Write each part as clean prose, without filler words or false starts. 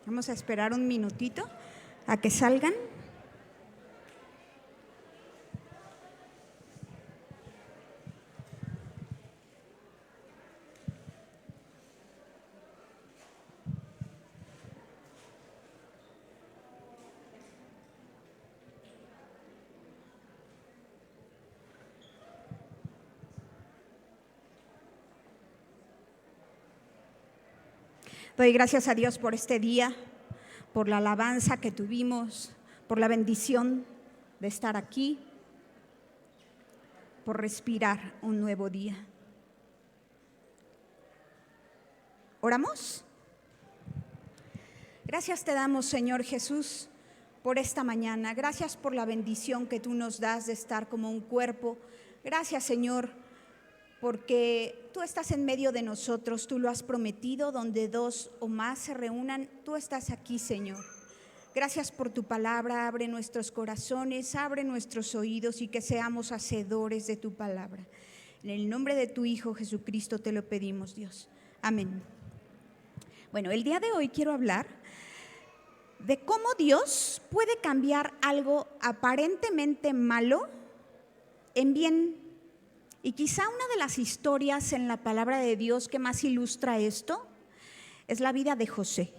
Vamos a esperar un minutito a que salgan. Doy gracias a Dios por este día, por la alabanza que tuvimos, por la bendición de estar aquí, por respirar un nuevo día. ¿Oramos? Gracias te damos, Señor Jesús, por esta mañana. Gracias por la bendición que tú nos das de estar como un cuerpo. Gracias, Señor, porque tú estás en medio de nosotros, tú lo has prometido, donde dos o más se reúnan, tú estás aquí, Señor. Gracias por tu palabra, abre nuestros corazones, abre nuestros oídos y que seamos hacedores de tu palabra. En el nombre de tu Hijo Jesucristo te lo pedimos, Dios. Amén. Bueno, el día de hoy quiero hablar de cómo Dios puede cambiar algo aparentemente malo en bien. Y quizá una de las historias en la palabra de Dios que más ilustra esto es la vida de José.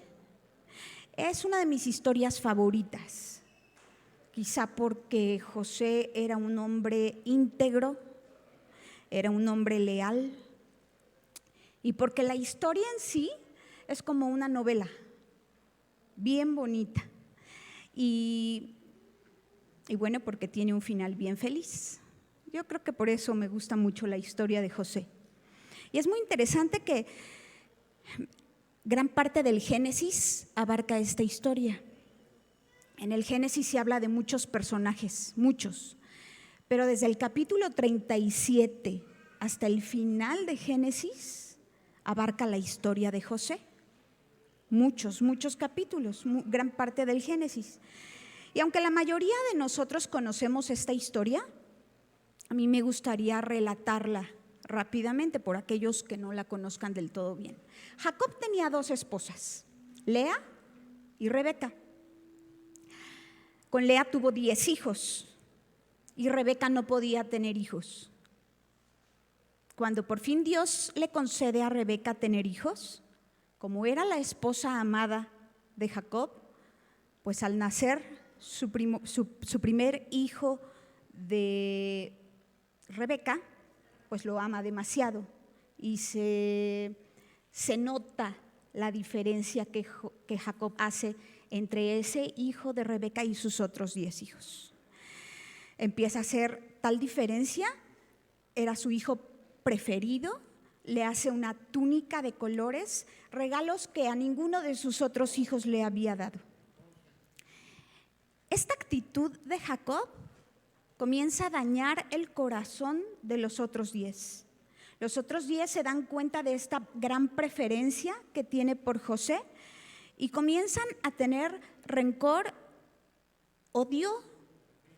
Es una de mis historias favoritas, quizá porque José era un hombre íntegro, era un hombre leal y porque la historia en sí es como una novela bien bonita y bueno, porque tiene un final bien feliz. Yo creo que por eso me gusta mucho la historia de José. Y es muy interesante que gran parte del Génesis abarca esta historia. En el Génesis se habla de muchos personajes, muchos, pero desde el capítulo 37 hasta el final de Génesis abarca la historia de José. Muchos capítulos, gran parte del Génesis. Y aunque la mayoría de nosotros conocemos esta historia, a mí me gustaría relatarla rápidamente por aquellos que no la conozcan del todo bien. Jacob tenía dos esposas, Lea y Rebeca. Con Lea tuvo 10 hijos y Rebeca no podía tener hijos. Cuando por fin Dios le concede a Rebeca tener hijos, como era la esposa amada de Jacob, pues al nacer su primer hijo de Rebeca, pues lo ama demasiado y se nota la diferencia que Jacob hace entre ese hijo de Rebeca y sus otros 10 hijos. Empieza a hacer tal diferencia, era su hijo preferido, le hace una túnica de colores, regalos que a ninguno de sus otros hijos le había dado. Esta actitud de Jacob comienza a dañar el corazón de los otros 10. Los otros 10 se dan cuenta de esta gran preferencia que tiene por José y comienzan a tener rencor, odio,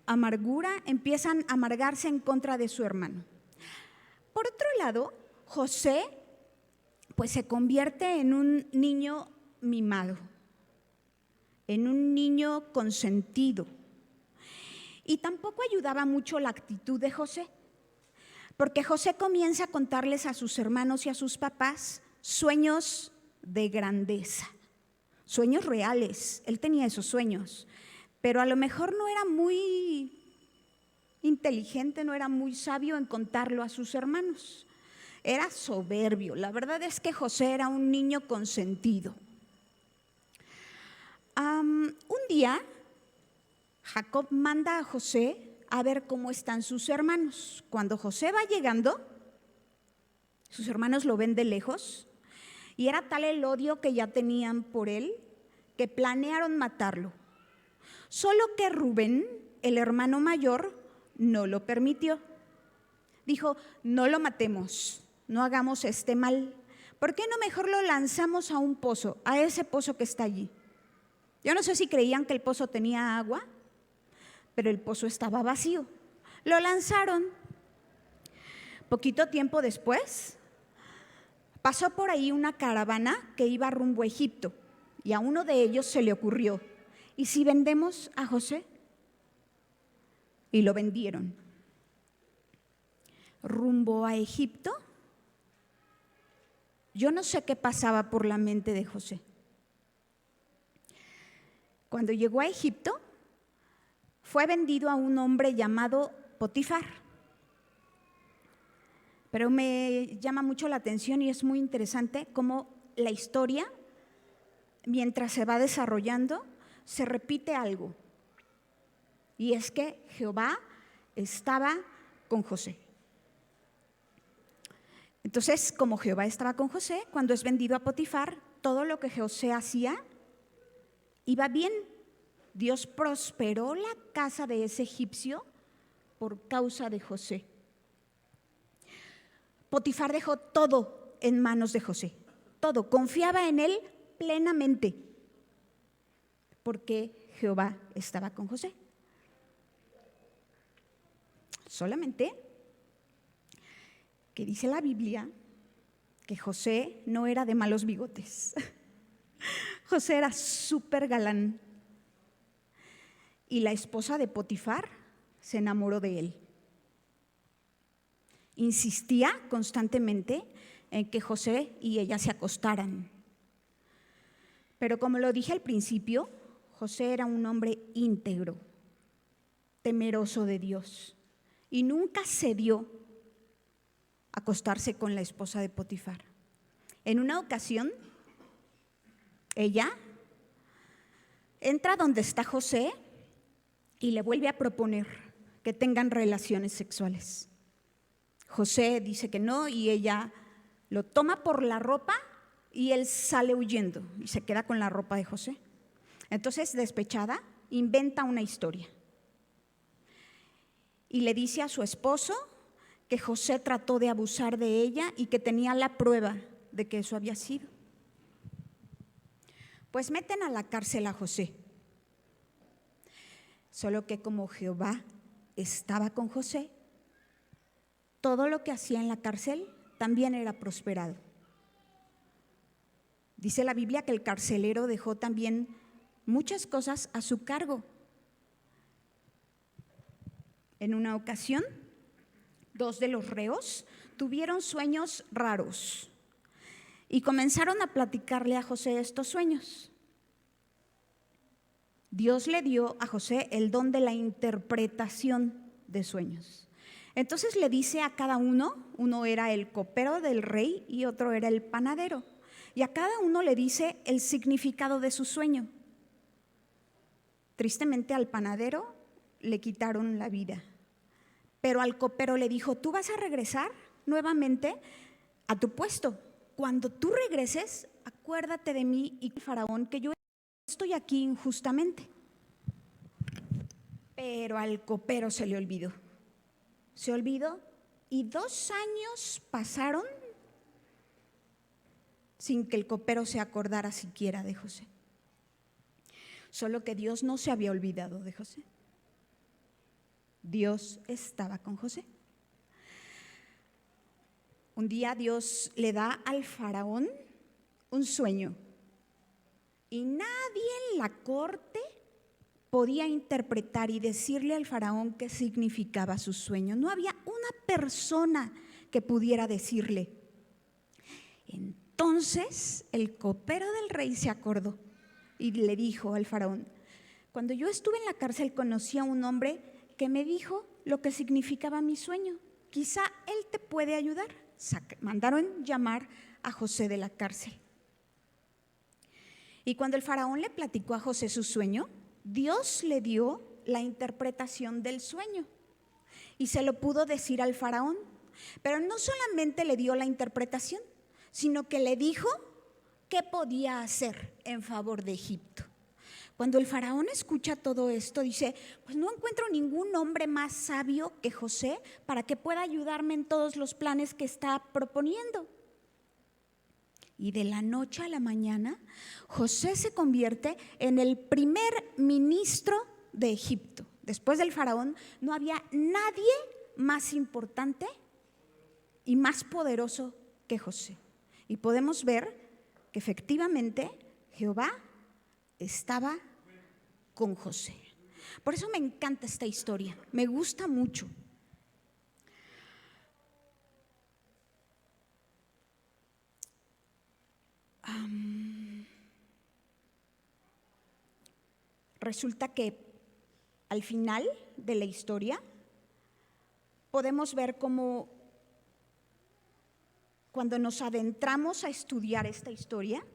amargura, empiezan a amargarse en contra de su hermano. Por otro lado, José pues se convierte en un niño mimado, en un niño consentido. Y tampoco ayudaba mucho la actitud de José, porque José comienza a contarles a sus hermanos y a sus papás sueños de grandeza, sueños reales. Él tenía esos sueños, pero a lo mejor no era muy inteligente, no era muy sabio en contarlo a sus hermanos. Era soberbio. La verdad es que José era un niño consentido. Un día Jacob manda a José a ver cómo están sus hermanos. Cuando José va llegando, sus hermanos lo ven de lejos y era tal el odio que ya tenían por él que planearon matarlo. Solo que Rubén, el hermano mayor, no lo permitió. Dijo, no lo matemos, no hagamos este mal. ¿Por qué no mejor lo lanzamos a un pozo, a ese pozo que está allí? Yo no sé si creían que el pozo tenía agua, pero el pozo estaba vacío. Lo lanzaron. Poquito tiempo después, pasó por ahí una caravana que iba rumbo a Egipto Y a uno de ellos se le ocurrió, ¿y si vendemos a José? Y lo vendieron. Rumbo a Egipto. Yo no sé qué pasaba por la mente de José. Cuando llegó a Egipto, fue vendido a un hombre llamado Potifar. Pero me llama mucho la atención y es muy interesante cómo la historia, mientras se va desarrollando, se repite algo. Y es que Jehová estaba con José. Entonces, como Jehová estaba con José, cuando es vendido a Potifar, todo lo que José hacía iba bien. Dios prosperó la casa de ese egipcio por causa de José. Potifar dejó todo en manos de José, todo, confiaba en él plenamente, porque Jehová estaba con José. Solamente que dice la Biblia que José no era de malos bigotes. José era súper galán. Y la esposa de Potifar se enamoró de él. Insistía constantemente en que José y ella se acostaran. Pero como lo dije al principio, José era un hombre íntegro, temeroso de Dios, y nunca cedió a acostarse con la esposa de Potifar. En una ocasión, ella entra donde está José y le vuelve a proponer que tengan relaciones sexuales. José dice que no y ella lo toma por la ropa y él sale huyendo y se queda con la ropa de José. Entonces, despechada, inventa una historia y le dice a su esposo que José trató de abusar de ella y que tenía la prueba de que eso había sido. Pues meten a la cárcel a José. Solo que como Jehová estaba con José, todo lo que hacía en la cárcel también era prosperado. Dice la Biblia que el carcelero dejó también muchas cosas a su cargo. En una ocasión, 2 de los reos tuvieron sueños raros y comenzaron a platicarle a José estos sueños. Dios le dio a José el don de la interpretación de sueños. Entonces le dice a cada uno era el copero del rey y otro era el panadero, y a cada uno le dice el significado de su sueño. Tristemente al panadero le quitaron la vida, pero al copero le dijo: tú vas a regresar nuevamente a tu puesto. Cuando tú regreses, acuérdate de mí y Faraón, que yo estoy aquí injustamente. Pero al copero se le olvidó. Se olvidó y 2 años pasaron sin que el copero se acordara siquiera de José. Solo que Dios no se había olvidado de José. Dios estaba con José. Un día Dios le da al faraón un sueño y nadie en la corte podía interpretar y decirle al faraón qué significaba su sueño. No había una persona que pudiera decirle. Entonces el copero del rey se acordó y le dijo al faraón: cuando yo estuve en la cárcel conocí a un hombre que me dijo lo que significaba mi sueño. Quizá él te puede ayudar. Mandaron llamar a José de la cárcel. Y cuando el faraón le platicó a José su sueño, Dios le dio la interpretación del sueño y se lo pudo decir al faraón. Pero no solamente le dio la interpretación, sino que le dijo qué podía hacer en favor de Egipto. Cuando el faraón escucha todo esto, dice: pues no encuentro ningún hombre más sabio que José para que pueda ayudarme en todos los planes que está proponiendo. Y de la noche a la mañana, José se convierte en el primer ministro de Egipto. Después del faraón, no había nadie más importante y más poderoso que José. Y podemos ver que efectivamente Jehová estaba con José. Por eso me encanta esta historia, me gusta mucho. Resulta que al final de la historia podemos ver cómo cuando nos adentramos a estudiar esta historia,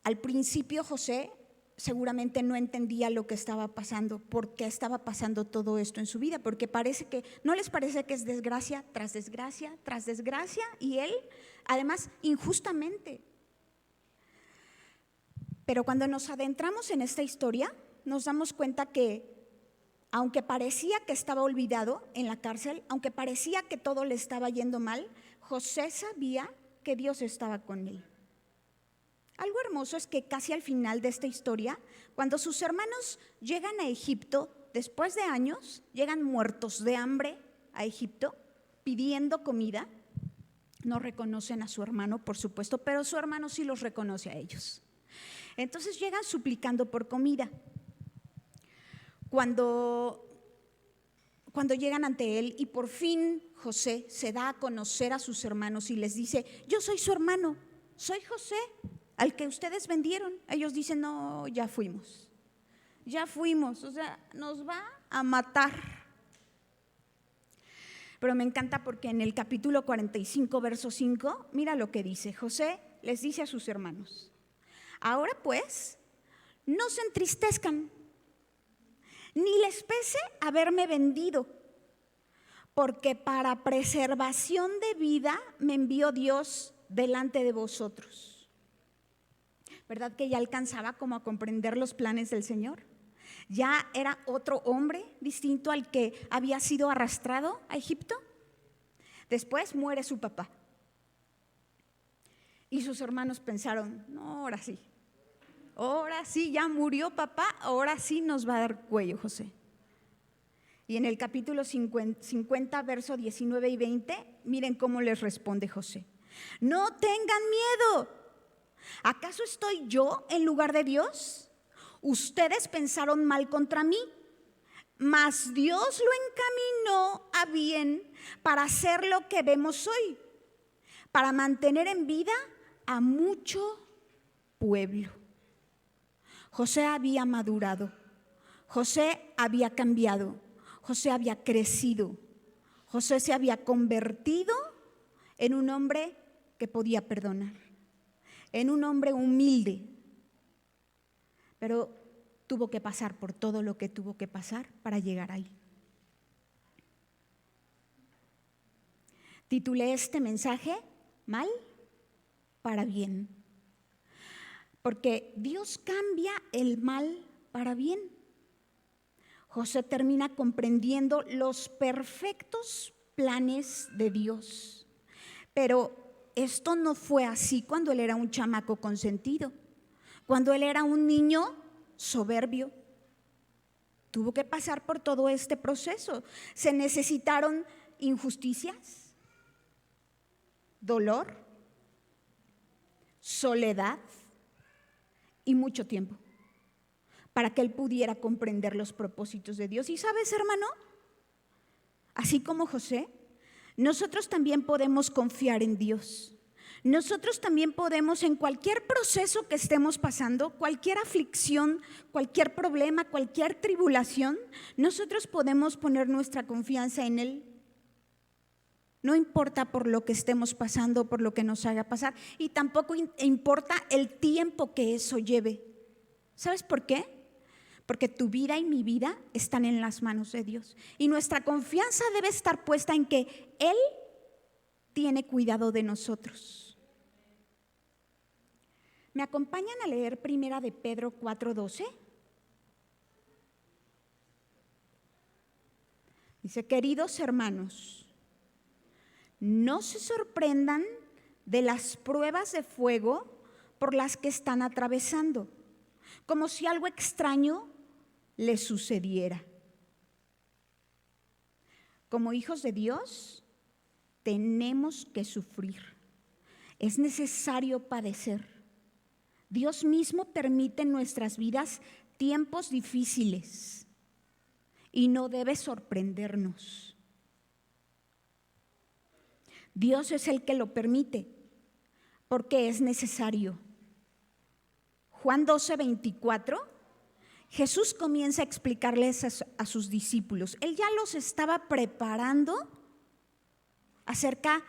al principio José seguramente no entendía lo que estaba pasando, por qué estaba pasando todo esto en su vida, porque ¿no les parece que es desgracia tras desgracia tras desgracia? Y él, además, injustamente. Pero cuando nos adentramos en esta historia, nos damos cuenta que, aunque parecía que estaba olvidado en la cárcel, aunque parecía que todo le estaba yendo mal, José sabía que Dios estaba con él. Algo hermoso es que casi al final de esta historia, cuando sus hermanos llegan a Egipto, después de años, llegan muertos de hambre a Egipto, pidiendo comida. No reconocen a su hermano, por supuesto, pero su hermano sí los reconoce a ellos. Entonces llegan suplicando por comida. Cuando llegan ante él y por fin José se da a conocer a sus hermanos y les dice: yo soy su hermano, soy José, al que ustedes vendieron. Ellos dicen: no, ya fuimos, o sea, nos va a matar. Pero me encanta porque en el capítulo 45, verso 5, mira lo que dice. José les dice a sus hermanos: ahora pues, no se entristezcan, ni les pese haberme vendido, porque para preservación de vida me envió Dios delante de vosotros. ¿Verdad que ya alcanzaba como a comprender los planes del Señor? Ya era otro hombre distinto al que había sido arrastrado a Egipto. Después muere su papá. Y sus hermanos pensaron: no, ahora sí, ya murió papá, ahora sí nos va a dar cuello José. Y en el capítulo 50, verso 19 y 20, miren cómo les responde José: no tengan miedo, ¿acaso estoy yo en lugar de Dios? Ustedes pensaron mal contra mí, mas Dios lo encaminó a bien para hacer lo que vemos hoy, para mantener en vida a mucho pueblo. José había madurado, José había cambiado, José había crecido, José se había convertido en un hombre que podía perdonar, en un hombre humilde, pero tuvo que pasar por todo lo que tuvo que pasar para llegar ahí. Titulé este mensaje: mal para bien, porque Dios cambia el mal para bien. José termina comprendiendo los perfectos planes de Dios, pero esto no fue así cuando él era un chamaco consentido, cuando él era un niño soberbio. Tuvo que pasar por todo este proceso. Se necesitaron injusticias, dolor, soledad y mucho tiempo para que él pudiera comprender los propósitos de Dios. Y sabes, hermano, así como José, nosotros también podemos confiar en Dios. Nosotros también podemos, en cualquier proceso que estemos pasando, cualquier aflicción, cualquier problema, cualquier tribulación, nosotros podemos poner nuestra confianza en Él. No importa por lo que estemos pasando, por lo que nos haga pasar, y tampoco importa el tiempo que eso lleve. ¿Sabes por qué? Porque tu vida y mi vida están en las manos de Dios. Y nuestra confianza debe estar puesta en que Él tiene cuidado de nosotros. ¿Me acompañan a leer Primera de Pedro 4:12? Dice: queridos hermanos, no se sorprendan de las pruebas de fuego por las que están atravesando, como si algo extraño les sucediera. Como hijos de Dios, tenemos que sufrir. Es necesario padecer. Dios mismo permite en nuestras vidas tiempos difíciles y no debe sorprendernos. Dios es el que lo permite porque es necesario. Juan 12:24, Jesús comienza a explicarles a sus discípulos. Él ya los estaba preparando acerca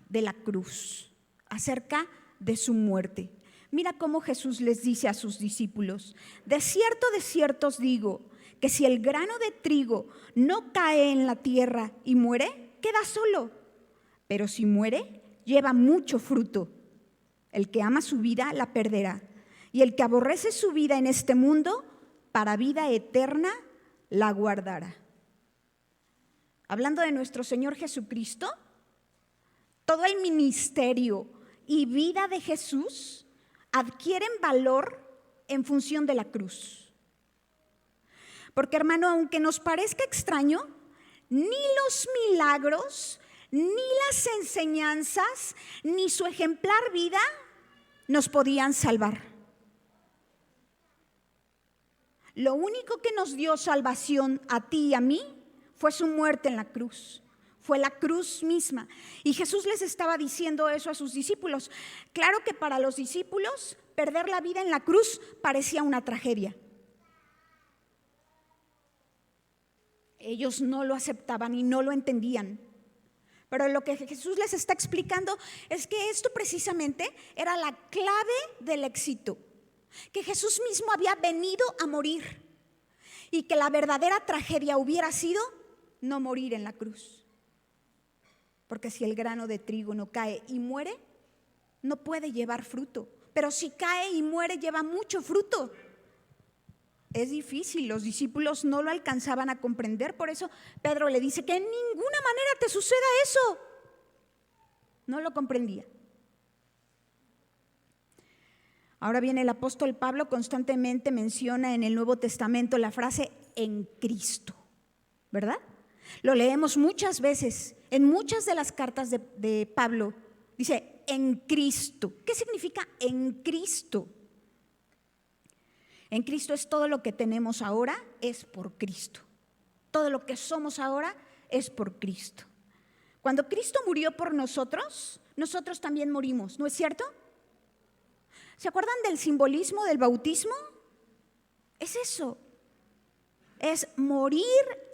de la cruz, acerca de su muerte. Mira cómo Jesús les dice a sus discípulos: de cierto os digo, que si el grano de trigo no cae en la tierra y muere, queda solo. Pero si muere, lleva mucho fruto. El que ama su vida la perderá, y el que aborrece su vida en este mundo, para vida eterna la guardará. Hablando de nuestro Señor Jesucristo, todo el ministerio y vida de Jesús adquieren valor en función de la cruz. Porque, hermano, aunque nos parezca extraño, ni los milagros, ni las enseñanzas, ni su ejemplar vida nos podían salvar. Lo único que nos dio salvación a ti y a mí fue su muerte en la cruz. Fue la cruz misma. Y Jesús les estaba diciendo eso a sus discípulos. Claro que para los discípulos perder la vida en la cruz parecía una tragedia. Ellos no lo aceptaban y no lo entendían. Pero lo que Jesús les está explicando es que esto precisamente era la clave del éxito. Que Jesús mismo había venido a morir y que la verdadera tragedia hubiera sido no morir en la cruz. Porque si el grano de trigo no cae y muere, no puede llevar fruto. Pero si cae y muere, lleva mucho fruto. Es difícil, los discípulos no lo alcanzaban a comprender. Por eso Pedro le dice que en ninguna manera te suceda eso. No lo comprendía. Ahora bien, el apóstol Pablo constantemente menciona en el Nuevo Testamento la frase en Cristo, ¿verdad? Lo leemos muchas veces, en muchas de las cartas de Pablo, dice en Cristo. ¿Qué significa en Cristo? En Cristo es todo lo que tenemos ahora, es por Cristo. Todo lo que somos ahora es por Cristo. Cuando Cristo murió por nosotros, nosotros también morimos, ¿no es cierto? ¿Se acuerdan del simbolismo del bautismo? Es eso. Es morir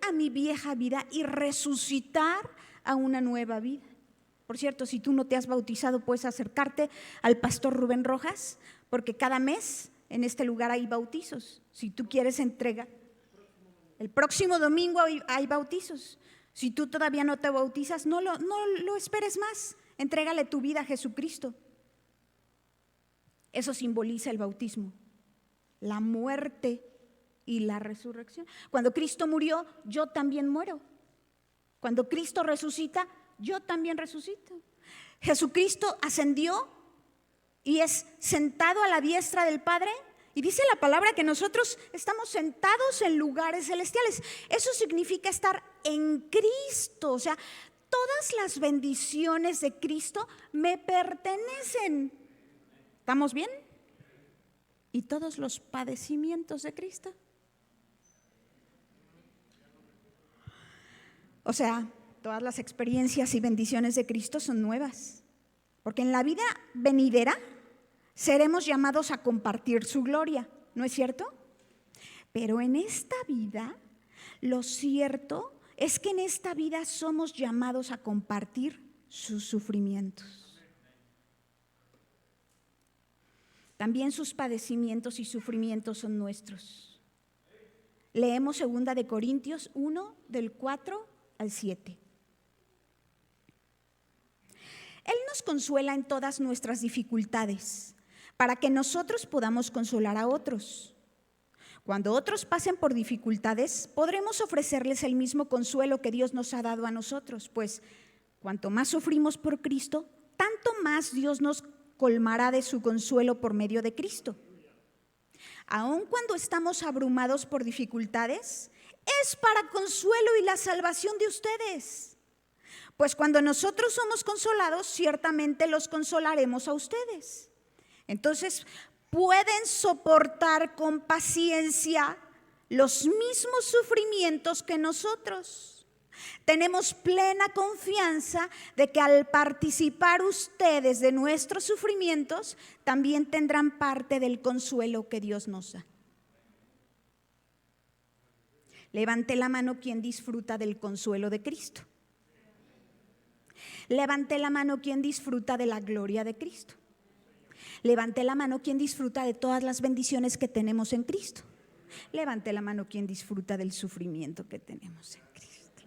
a mi vieja vida y resucitar a una nueva vida. Por cierto, si tú no te has bautizado, puedes acercarte al pastor Rubén Rojas, porque cada mes en este lugar hay bautizos. Si tú quieres entrega, el próximo domingo hay bautizos. Si tú todavía no te bautizas, no lo esperes más. Entrégale tu vida a Jesucristo. Eso simboliza el bautismo, la muerte y la resurrección. Cuando Cristo murió, yo también muero. Cuando Cristo resucita, yo también resucito. Jesucristo ascendió y es sentado a la diestra del Padre. Y dice la palabra que nosotros estamos sentados en lugares celestiales. Eso significa estar en Cristo. O sea, todas las bendiciones de Cristo me pertenecen. ¿Estamos bien? ¿Y todos los padecimientos de Cristo? O sea, todas las experiencias y bendiciones de Cristo son nuevas. Porque en la vida venidera seremos llamados a compartir su gloria, ¿no es cierto? Pero en esta vida, lo cierto es que en esta vida somos llamados a compartir sus sufrimientos. También sus padecimientos y sufrimientos son nuestros. Leemos 2 de Corintios 1, del 4 al 7. Él nos consuela en todas nuestras dificultades, para que nosotros podamos consolar a otros. Cuando otros pasen por dificultades, podremos ofrecerles el mismo consuelo que Dios nos ha dado a nosotros, pues cuanto más sufrimos por Cristo, tanto más Dios nos colmará de su consuelo por medio de Cristo. Aun cuando estamos abrumados por dificultades, es para consuelo y la salvación de ustedes. Pues cuando nosotros somos consolados, ciertamente los consolaremos a ustedes. Entonces, pueden soportar con paciencia los mismos sufrimientos que nosotros. Tenemos plena confianza de que al participar ustedes de nuestros sufrimientos, también tendrán parte del consuelo que Dios nos da. Levante la mano quien disfruta del consuelo de Cristo. Levante la mano quien disfruta de la gloria de Cristo. Levante la mano quien disfruta de todas las bendiciones que tenemos en Cristo. Levante la mano quien disfruta del sufrimiento que tenemos en Cristo.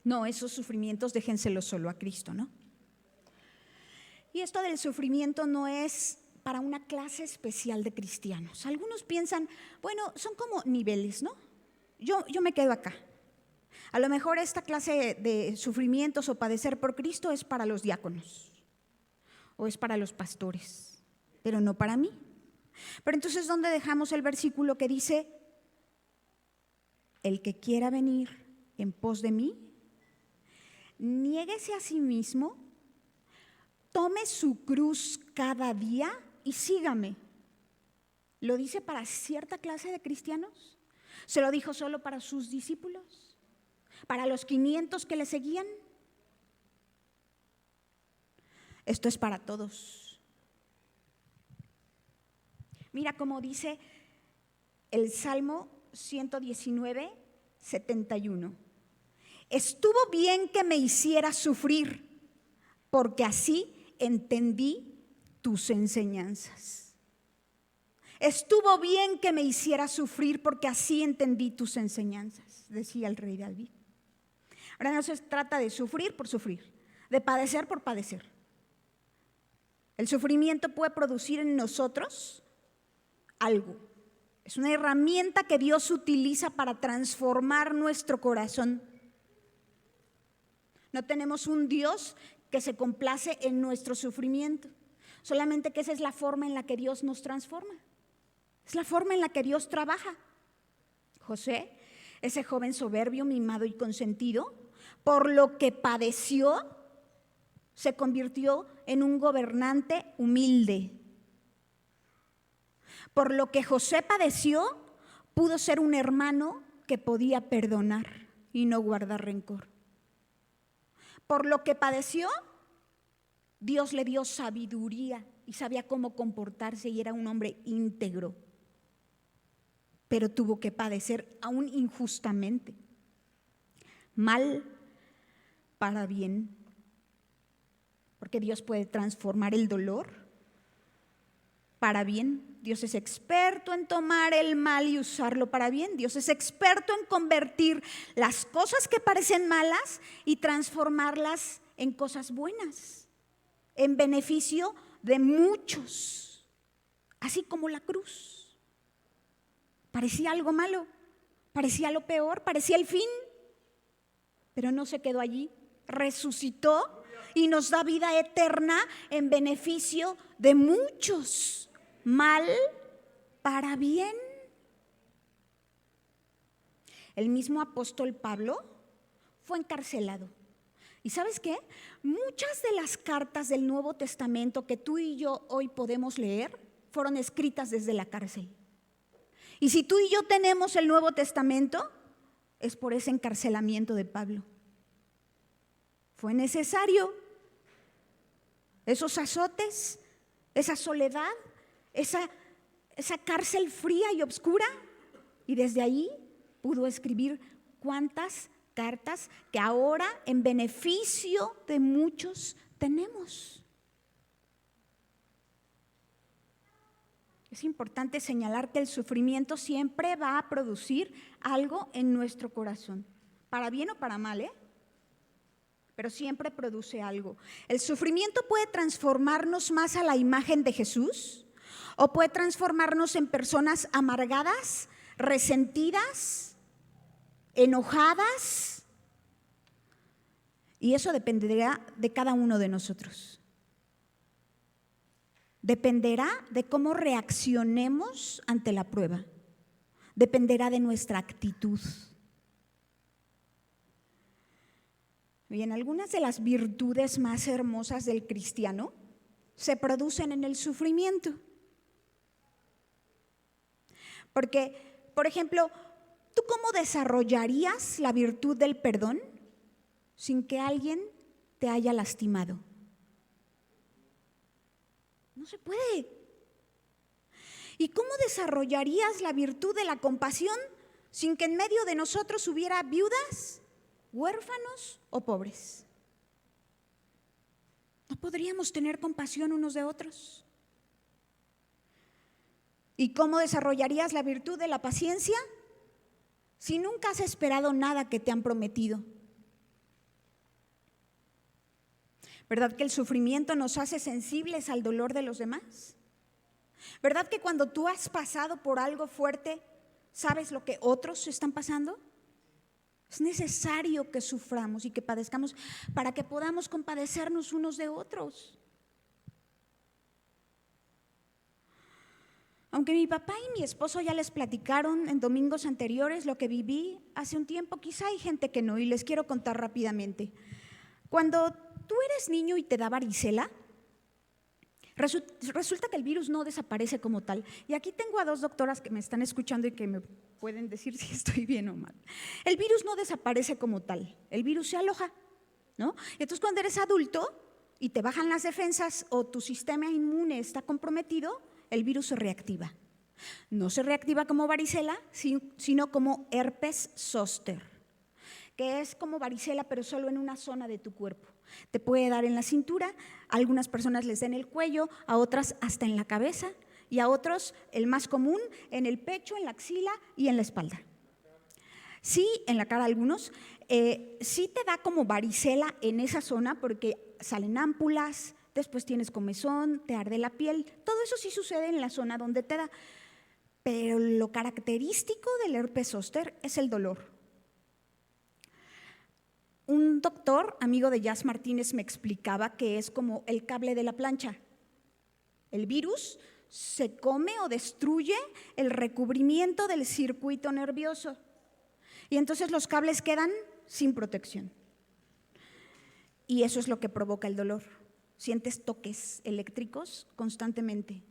No, esos sufrimientos déjenselos solo a Cristo, ¿no? Y esto del sufrimiento no es para una clase especial de cristianos. Algunos piensan, bueno, son como niveles, ¿no? Yo me quedo acá. A lo mejor esta clase de sufrimientos o padecer por Cristo es para los diáconos o es para los pastores, pero no para mí. Pero entonces, ¿dónde dejamos el versículo que dice, el que quiera venir en pos de mí, niéguese a sí mismo, tome su cruz cada día y sígame? ¿Lo dice para cierta clase de cristianos? ¿Se lo dijo solo para sus discípulos? ¿Para los 500 que le seguían? Esto es para todos. Mira cómo dice el Salmo 119, 71. Estuvo bien que me hiciera sufrir, porque así entendí tus enseñanzas. Estuvo bien que me hiciera sufrir, porque así entendí tus enseñanzas, decía el rey David. Ahora no se trata de sufrir por sufrir, de padecer por padecer. El sufrimiento puede producir en nosotros algo. Es una herramienta que Dios utiliza para transformar nuestro corazón. No tenemos un Dios que se complace en nuestro sufrimiento, solamente que esa es la forma en la que Dios nos transforma. Es la forma en la que Dios trabaja. José, ese joven soberbio, mimado y consentido, por lo que padeció, se convirtió en un gobernante humilde. Por lo que José padeció, pudo ser un hermano que podía perdonar y no guardar rencor. Por lo que padeció, Dios le dio sabiduría y sabía cómo comportarse y era un hombre íntegro. Pero tuvo que padecer aún injustamente. Mal para bien. Porque Dios puede transformar el dolor para bien. Dios es experto en tomar el mal y usarlo para bien. Dios es experto en convertir las cosas que parecen malas y transformarlas en cosas buenas, en beneficio de muchos. Así como la cruz. Parecía algo malo, parecía lo peor, parecía el fin, pero no se quedó allí. Resucitó y nos da vida eterna en beneficio de muchos. Mal para bien. El mismo apóstol Pablo fue encarcelado. ¿Y sabes qué? Muchas de las cartas del Nuevo Testamento que tú y yo hoy podemos leer fueron escritas desde la cárcel. Y si tú y yo tenemos el Nuevo Testamento, es por ese encarcelamiento de Pablo. Fue necesario esos azotes, esa soledad, esa cárcel fría y oscura, y desde ahí pudo escribir cuántas cartas que ahora en beneficio de muchos tenemos. Es importante señalar que el sufrimiento siempre va a producir algo en nuestro corazón, para bien o para mal, pero siempre produce algo. El sufrimiento puede transformarnos más a la imagen de Jesús, o puede transformarnos en personas amargadas, resentidas, enojadas. Y eso dependerá de cada uno de nosotros. Dependerá de cómo reaccionemos ante la prueba. Dependerá de nuestra actitud. Bien, algunas de las virtudes más hermosas del cristiano se producen en el sufrimiento. Porque, por ejemplo, ¿tú cómo desarrollarías la virtud del perdón sin que alguien te haya lastimado? No se puede. ¿Y cómo desarrollarías la virtud de la compasión sin que en medio de nosotros hubiera viudas, huérfanos o pobres? No podríamos tener compasión unos de otros. ¿Y cómo desarrollarías la virtud de la paciencia si nunca has esperado nada que te han prometido? ¿Verdad que el sufrimiento nos hace sensibles al dolor de los demás? ¿Verdad que cuando tú has pasado por algo fuerte, sabes lo que otros están pasando? Es necesario que suframos y que padezcamos para que podamos compadecernos unos de otros. Aunque mi papá y mi esposo ya les platicaron en domingos anteriores lo que viví hace un tiempo, quizá hay gente que no, y les quiero contar rápidamente. Cuando tú eres niño y te da varicela, resulta que el virus no desaparece como tal. Y aquí tengo a dos doctoras que me están escuchando y que me pueden decir si estoy bien o mal. El virus no desaparece como tal, el virus se aloja, ¿no? Entonces, cuando eres adulto y te bajan las defensas o tu sistema inmune está comprometido, el virus se reactiva. No se reactiva como varicela, sino como herpes zóster, que es como varicela pero solo en una zona de tu cuerpo. Te puede dar en la cintura, a algunas personas les da en el cuello, a otras hasta en la cabeza y a otros, el más común, en el pecho, en la axila y en la espalda. Sí, en la cara algunos, sí te da como varicela en esa zona porque salen ámpulas, después tienes comezón, te arde la piel, todo eso sí sucede en la zona donde te da. Pero lo característico del herpes zóster es el dolor. Un doctor, amigo de Jazz Martínez, me explicaba que es como el cable de la plancha. El virus se come o destruye el recubrimiento del circuito nervioso y entonces los cables quedan sin protección. Y eso es lo que provoca el dolor. Sientes toques eléctricos constantemente,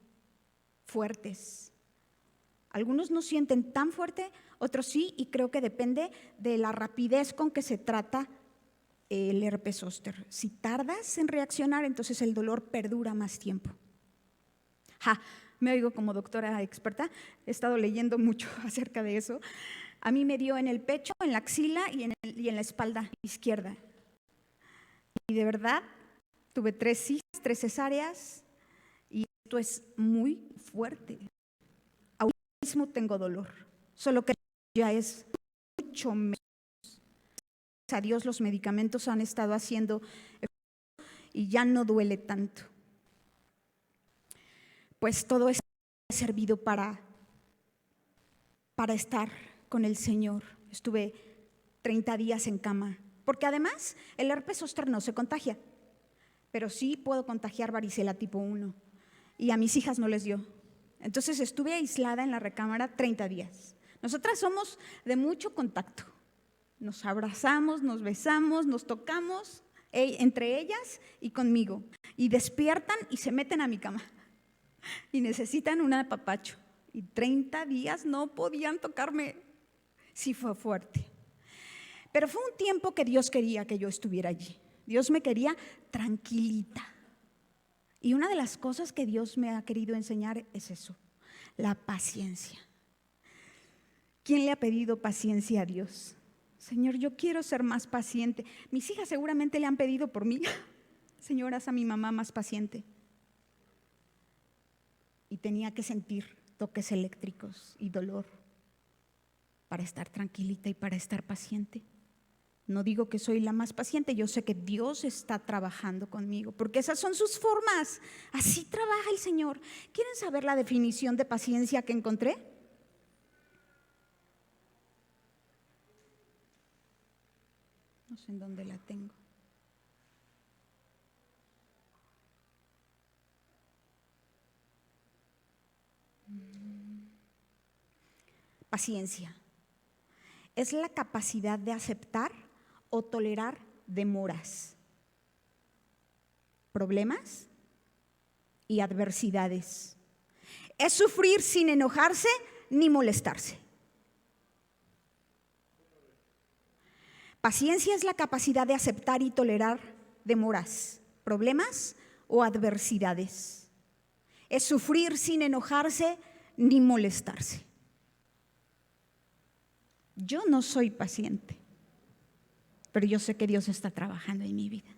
fuertes. Algunos no sienten tan fuerte, otros sí, y creo que depende de la rapidez con que se trata el herpes zóster. Si tardas en reaccionar, entonces el dolor perdura más tiempo. Me oigo como doctora experta, he estado leyendo mucho acerca de eso. A mí me dio en el pecho, en la axila y en la espalda izquierda. Y de verdad, tuve 3 hijas, 3 cesáreas, y esto es muy fuerte. Ahora mismo tengo dolor, solo que ya es mucho menos. Gracias a Dios los medicamentos han estado haciendo y ya no duele tanto. Pues todo esto ha servido para estar con el Señor. Estuve 30 días en cama, porque además el herpes zóster no se contagia, pero sí puedo contagiar varicela tipo 1 y a mis hijas no les dio. Entonces estuve aislada en la recámara 30 días. Nosotras somos de mucho contacto, nos abrazamos, nos besamos, nos tocamos, entre ellas y conmigo, y despiertan y se meten a mi cama y necesitan un apapacho. Y 30 días no podían tocarme. Sí fue fuerte. Pero fue un tiempo que Dios quería que yo estuviera allí. Dios me quería tranquilita. Y una de las cosas que Dios me ha querido enseñar es eso, la paciencia. ¿Quién le ha pedido paciencia a Dios? Señor, yo quiero ser más paciente. Mis hijas seguramente le han pedido por mí. Señor, haz a mi mamá más paciente. Y tenía que sentir toques eléctricos y dolor para estar tranquilita y para estar paciente. No digo que soy la más paciente, yo sé que Dios está trabajando conmigo, porque esas son sus formas. Así trabaja el Señor. ¿Quieren saber la definición de paciencia que encontré? No sé en dónde la tengo. Paciencia es la capacidad de aceptar o tolerar demoras, problemas y adversidades. Es sufrir sin enojarse ni molestarse. Paciencia es la capacidad de aceptar y tolerar demoras, problemas o adversidades. Es sufrir sin enojarse ni molestarse. Yo no soy paciente, pero yo sé que Dios está trabajando en mi vida.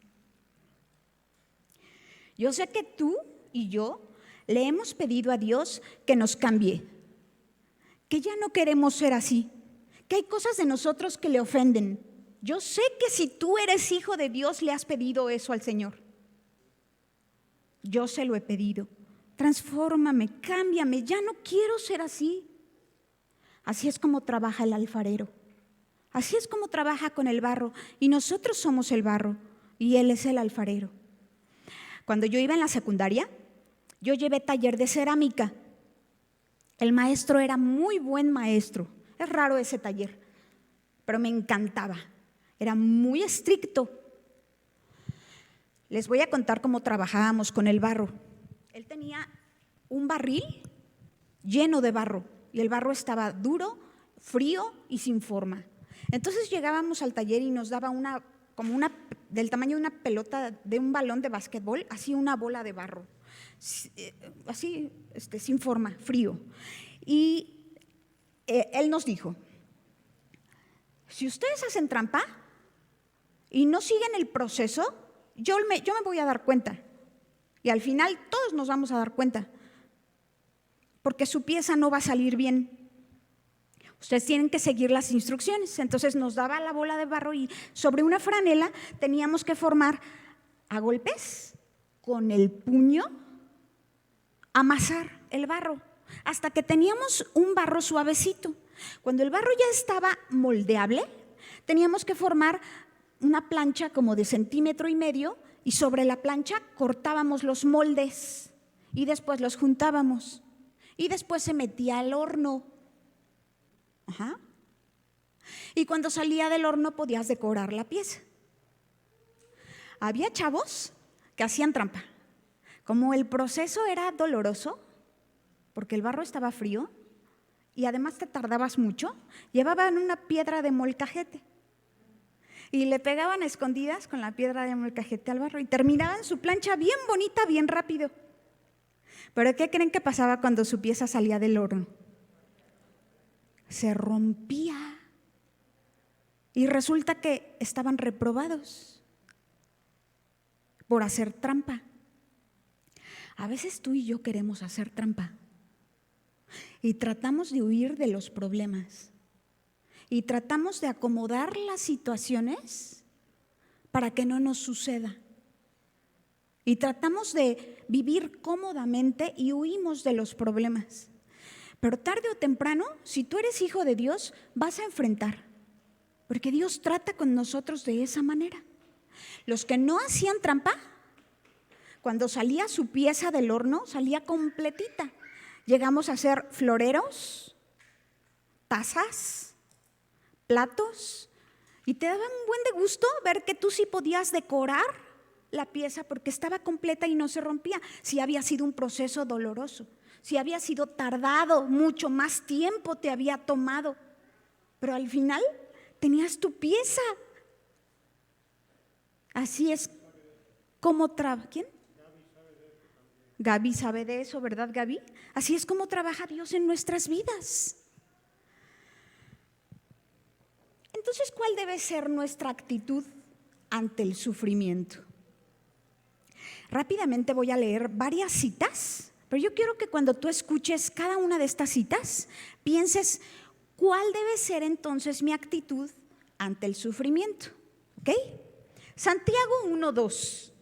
Yo sé que tú y yo le hemos pedido a Dios que nos cambie, que ya no queremos ser así, que hay cosas de nosotros que le ofenden. Yo sé que si tú eres hijo de Dios le has pedido eso al Señor. Yo se lo he pedido. Transfórmame, cámbiame, ya no quiero ser así. Así es como trabaja el alfarero. Así es como trabaja con el barro. Y nosotros somos el barro y Él es el alfarero. Cuando yo iba en la secundaria, yo llevé taller de cerámica. El maestro era muy buen maestro. Es raro ese taller, pero me encantaba. Era muy estricto. Les voy a contar cómo trabajábamos con el barro. Él tenía un barril lleno de barro y el barro estaba duro, frío y sin forma. Entonces llegábamos al taller y nos daba como una del tamaño de una pelota, de un balón de básquetbol, así una bola de barro, así sin forma, frío. Y él nos dijo, si ustedes hacen trampa y no siguen el proceso, yo me voy a dar cuenta. Y al final todos nos vamos a dar cuenta, porque su pieza no va a salir bien. Ustedes tienen que seguir las instrucciones. Entonces nos daba la bola de barro y sobre una franela teníamos que formar a golpes con el puño, amasar el barro hasta que teníamos un barro suavecito. Cuando el barro ya estaba moldeable, teníamos que formar una plancha como de 1,5 centímetros y sobre la plancha cortábamos los moldes y después los juntábamos y después se metía al horno. Ajá. Y cuando salía del horno podías decorar la pieza. Había chavos que hacían trampa. Como el proceso era doloroso, porque el barro estaba frío y además te tardabas mucho, llevaban una piedra de molcajete y le pegaban a escondidas con la piedra de molcajete al barro y terminaban su plancha bien bonita, bien rápido. ¿Pero qué creen que pasaba cuando su pieza salía del horno? Se rompía y resulta que estaban reprobados por hacer trampa. A veces tú y yo queremos hacer trampa y tratamos de huir de los problemas y tratamos de acomodar las situaciones para que no nos suceda y tratamos de vivir cómodamente y huimos de los problemas. Pero tarde o temprano, si tú eres hijo de Dios, vas a enfrentar, porque Dios trata con nosotros de esa manera. Los que no hacían trampa, cuando salía su pieza del horno, salía completita. Llegamos a hacer floreros, tazas, platos, y te daba un buen de gusto ver que tú sí podías decorar la pieza porque estaba completa y no se rompía, si había sido un proceso doloroso. Si había sido tardado, mucho más tiempo te había tomado, pero al final tenías tu pieza. Así es como trabaja. ¿Quién? Gaby sabe de eso, ¿verdad, Gaby? Así es como trabaja Dios en nuestras vidas. Entonces, ¿cuál debe ser nuestra actitud ante el sufrimiento? Rápidamente voy a leer varias citas. Pero yo quiero que cuando tú escuches cada una de estas citas, pienses cuál debe ser entonces mi actitud ante el sufrimiento. ¿Ok? Santiago 1:2.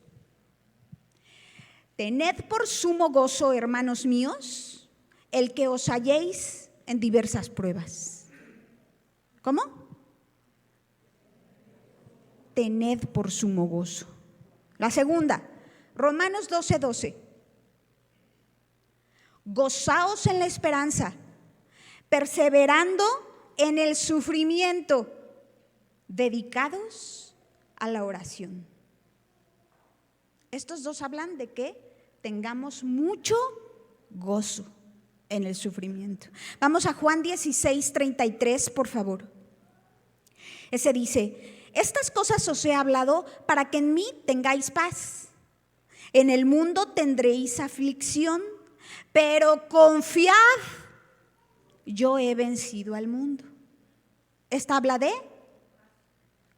Tened por sumo gozo, hermanos míos, el que os halléis en diversas pruebas. ¿Cómo? Tened por sumo gozo. La segunda, Romanos 12:12. Gozaos en la esperanza, perseverando en el sufrimiento, dedicados a la oración. Estos dos hablan de que tengamos mucho gozo en el sufrimiento. Vamos a Juan 16:33, por favor. Ese dice: estas cosas os he hablado para que en mí tengáis paz. En el mundo tendréis aflicción, pero confiad, yo he vencido al mundo. Esta habla de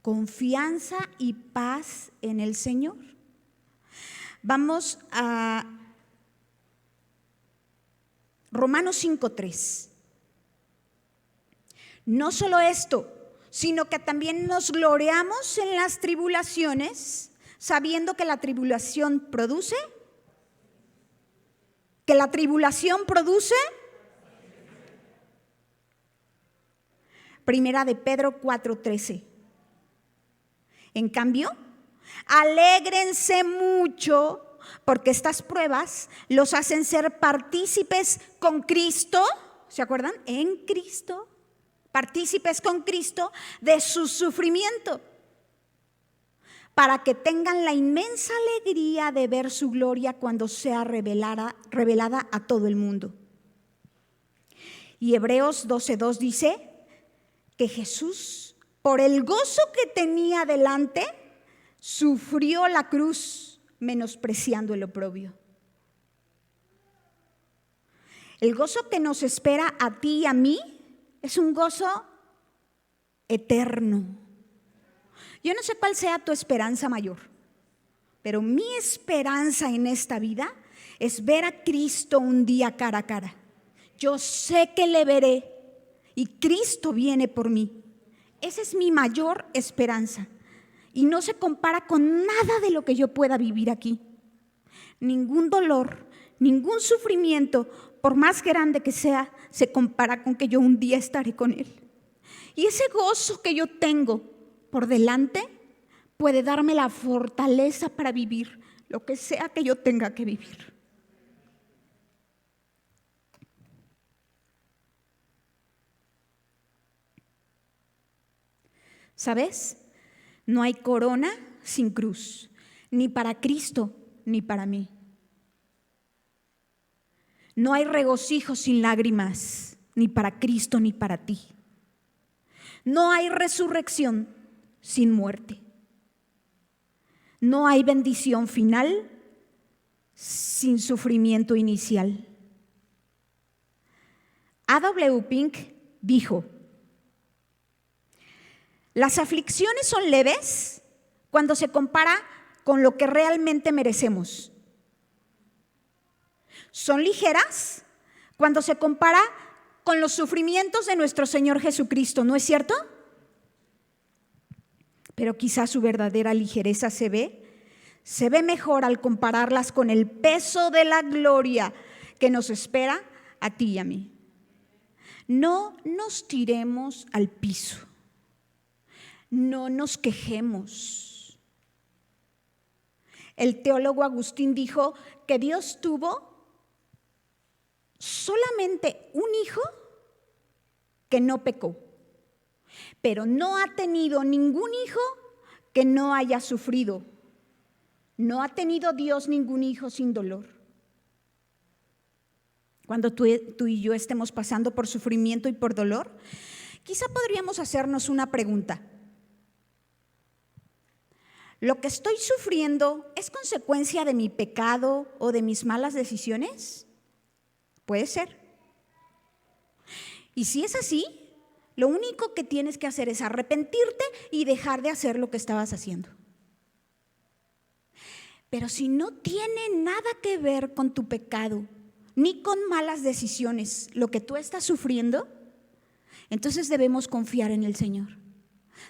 confianza y paz en el Señor. Vamos a Romanos 5:3. No solo esto, sino que también nos gloriamos en las tribulaciones, sabiendo que la tribulación produce. ¿Que la tribulación produce? Primera de Pedro 4:13. En cambio, alégrense mucho, porque estas pruebas los hacen ser partícipes con Cristo. ¿Se acuerdan? En Cristo. Partícipes con Cristo de su sufrimiento, para que tengan la inmensa alegría de ver su gloria cuando sea revelada a todo el mundo. Y Hebreos 12:2 dice que Jesús, por el gozo que tenía delante, sufrió la cruz, menospreciando el oprobio. El gozo que nos espera a ti y a mí es un gozo eterno. Yo no sé cuál sea tu esperanza mayor, pero mi esperanza en esta vida es ver a Cristo un día cara a cara. Yo sé que le veré y Cristo viene por mí. Esa es mi mayor esperanza y no se compara con nada de lo que yo pueda vivir aquí. Ningún dolor, ningún sufrimiento, por más grande que sea, se compara con que yo un día estaré con Él. Y ese gozo que yo tengo por delante puede darme la fortaleza para vivir lo que sea que yo tenga que vivir. ¿Sabes? No hay corona sin cruz, ni para Cristo ni para mí. No hay regocijo sin lágrimas, ni para Cristo ni para ti. No hay resurrección sin muerte. No hay bendición final sin sufrimiento inicial. A.W. Pink dijo: las aflicciones son leves cuando se compara con lo que realmente merecemos. Son ligeras cuando se compara con los sufrimientos de nuestro Señor Jesucristo, ¿no es cierto? Pero quizás su verdadera ligereza se ve mejor al compararlas con el peso de la gloria que nos espera a ti y a mí. No nos tiremos al piso, no nos quejemos. El teólogo Agustín dijo que Dios tuvo solamente un hijo que no pecó, pero no ha tenido ningún hijo que no haya sufrido. No ha tenido Dios ningún hijo sin dolor. Cuando tú y yo estemos pasando por sufrimiento y por dolor, quizá podríamos hacernos una pregunta. ¿Lo que estoy sufriendo es consecuencia de mi pecado o de mis malas decisiones? Puede ser. Y si es así, lo único que tienes que hacer es arrepentirte y dejar de hacer lo que estabas haciendo. Pero si no tiene nada que ver con tu pecado, ni con malas decisiones, lo que tú estás sufriendo, entonces debemos confiar en el Señor.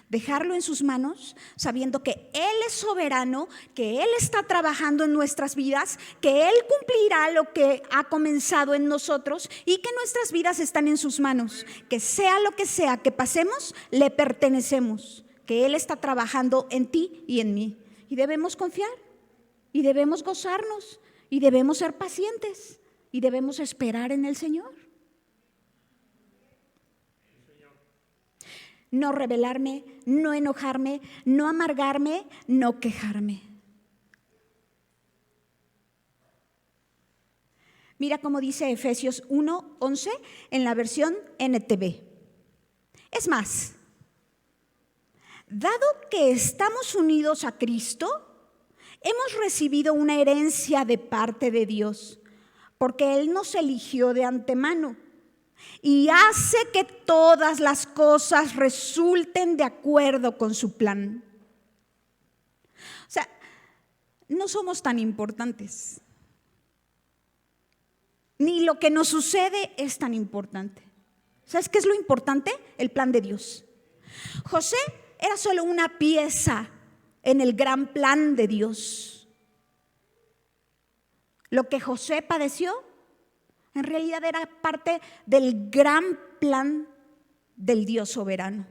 Dejarlo en sus manos, sabiendo que Él es soberano, que Él está trabajando en nuestras vidas, que Él cumplirá lo que ha comenzado en nosotros y que nuestras vidas están en sus manos. Que sea lo que sea que pasemos, le pertenecemos, que Él está trabajando en ti y en mí. Y debemos confiar, y debemos gozarnos, y debemos ser pacientes, y debemos esperar en el Señor. no rebelarme, no enojarme, no amargarme, no quejarme. Mira cómo dice Efesios 1:11 en la versión NTV. Es más, dado que estamos unidos a Cristo, hemos recibido una herencia de parte de Dios, porque Él nos eligió de antemano y hace que todas las cosas resulten de acuerdo con su plan. O sea, no somos tan importantes, ni lo que nos sucede es tan importante. ¿Sabes qué es lo importante? El plan de Dios. José era solo una pieza en el gran plan de Dios. Lo que José padeció en realidad era parte del gran plan del Dios soberano.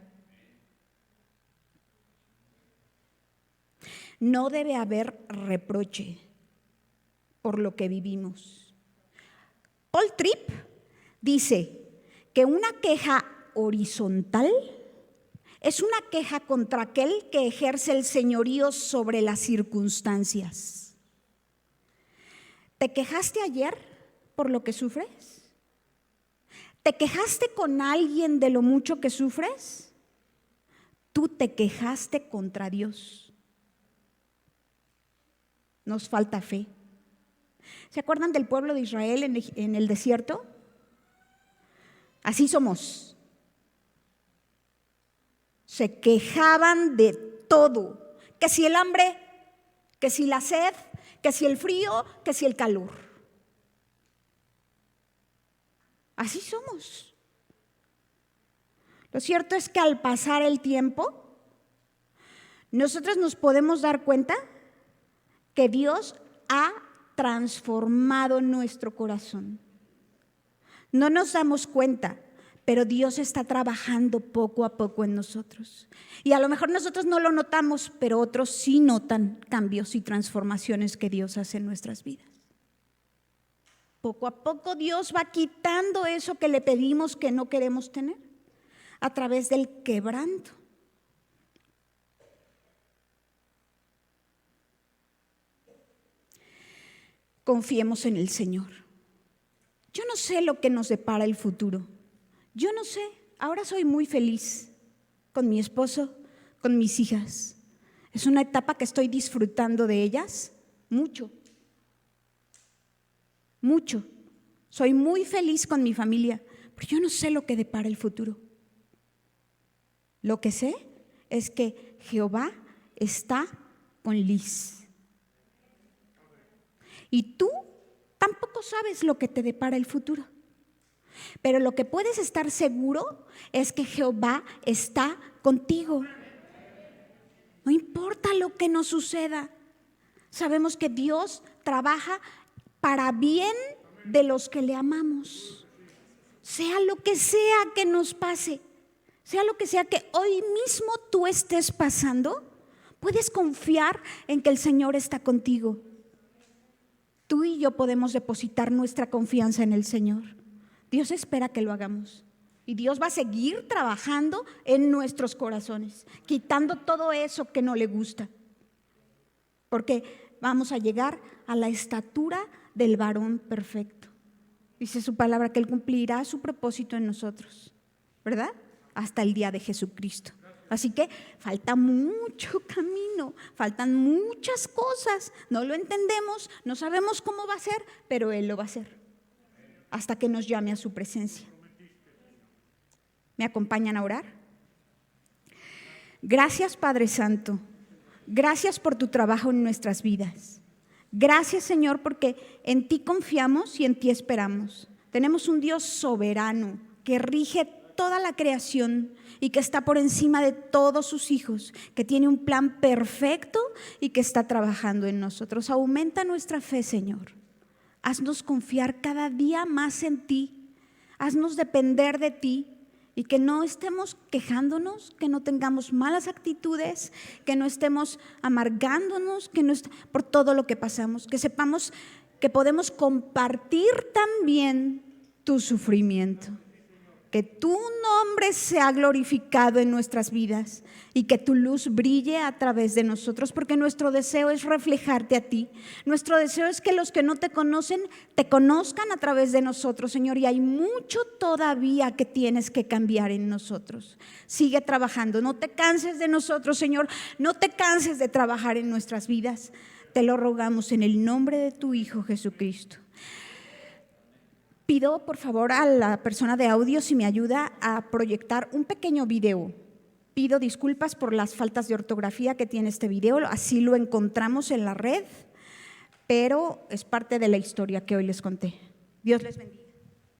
No debe haber reproche por lo que vivimos. Paul Tripp dice que una queja horizontal es una queja contra aquel que ejerce el señorío sobre las circunstancias. ¿Te quejaste ayer por lo que sufres? ¿Te quejaste con alguien de lo mucho que sufres? Tú te quejaste contra Dios. Nos falta fe. ¿Se acuerdan del pueblo de Israel en el desierto? Así somos. Se quejaban de todo, que si el hambre, que si la sed, que si el frío, que si el calor. Así somos. Lo cierto es que al pasar el tiempo, nosotros nos podemos dar cuenta que Dios ha transformado nuestro corazón. No nos damos cuenta, pero Dios está trabajando poco a poco en nosotros. Y a lo mejor nosotros no lo notamos, pero otros sí notan cambios y transformaciones que Dios hace en nuestras vidas. Poco a poco Dios va quitando eso que le pedimos que no queremos tener a través del quebranto. Confiemos en el Señor. Yo no sé lo que nos depara el futuro. Yo no sé. Ahora soy muy feliz con mi esposo, con mis hijas. Es una etapa que estoy disfrutando de ellas mucho. Mucho. Soy muy feliz con mi familia, pero yo no sé lo que depara el futuro. Lo que sé es que Jehová está con Liz. Y tú tampoco sabes lo que te depara el futuro. Pero lo que puedes estar seguro es que Jehová está contigo. No importa lo que nos suceda. Sabemos que Dios trabaja para bien de los que le amamos. Sea lo que sea que nos pase, sea lo que sea que hoy mismo tú estés pasando, puedes confiar en que el Señor está contigo. Tú y yo podemos depositar nuestra confianza en el Señor. Dios espera que lo hagamos. Y Dios va a seguir trabajando en nuestros corazones, quitando todo eso que no le gusta. Porque vamos a llegar a la estatura del varón perfecto. Dice su palabra que Él cumplirá su propósito en nosotros, ¿verdad? Hasta el día de Jesucristo. Así que falta mucho camino, faltan muchas cosas. No lo entendemos, no sabemos cómo va a ser, pero Él lo va a hacer hasta que nos llame a su presencia. ¿Me acompañan a orar? Gracias, Padre Santo. Gracias por tu trabajo en nuestras vidas. Gracias, Señor, porque en ti confiamos y en ti esperamos. Tenemos un Dios soberano que rige toda la creación y que está por encima de todos sus hijos, que tiene un plan perfecto y que está trabajando en nosotros. Aumenta nuestra fe, Señor. Haznos confiar cada día más en ti. Haznos depender de ti y que no estemos quejándonos, que no tengamos malas actitudes, que no estemos amargándonos por todo lo que pasamos, que sepamos que podemos compartir también tu sufrimiento. que tu nombre sea glorificado en nuestras vidas y que tu luz brille a través de nosotros, porque nuestro deseo es reflejarte a ti. Nuestro deseo es que los que no te conocen te conozcan a través de nosotros, Señor, y hay mucho todavía que tienes que cambiar en nosotros. Sigue trabajando, no te canses de nosotros, Señor, no te canses de trabajar en nuestras vidas. Te lo rogamos en el nombre de tu Hijo Jesucristo. Pido por favor a la persona de audio si me ayuda a proyectar un pequeño video. Pido disculpas por las faltas de ortografía que tiene este video, así lo encontramos en la red, pero es parte de la historia que hoy les conté. Dios les bendiga.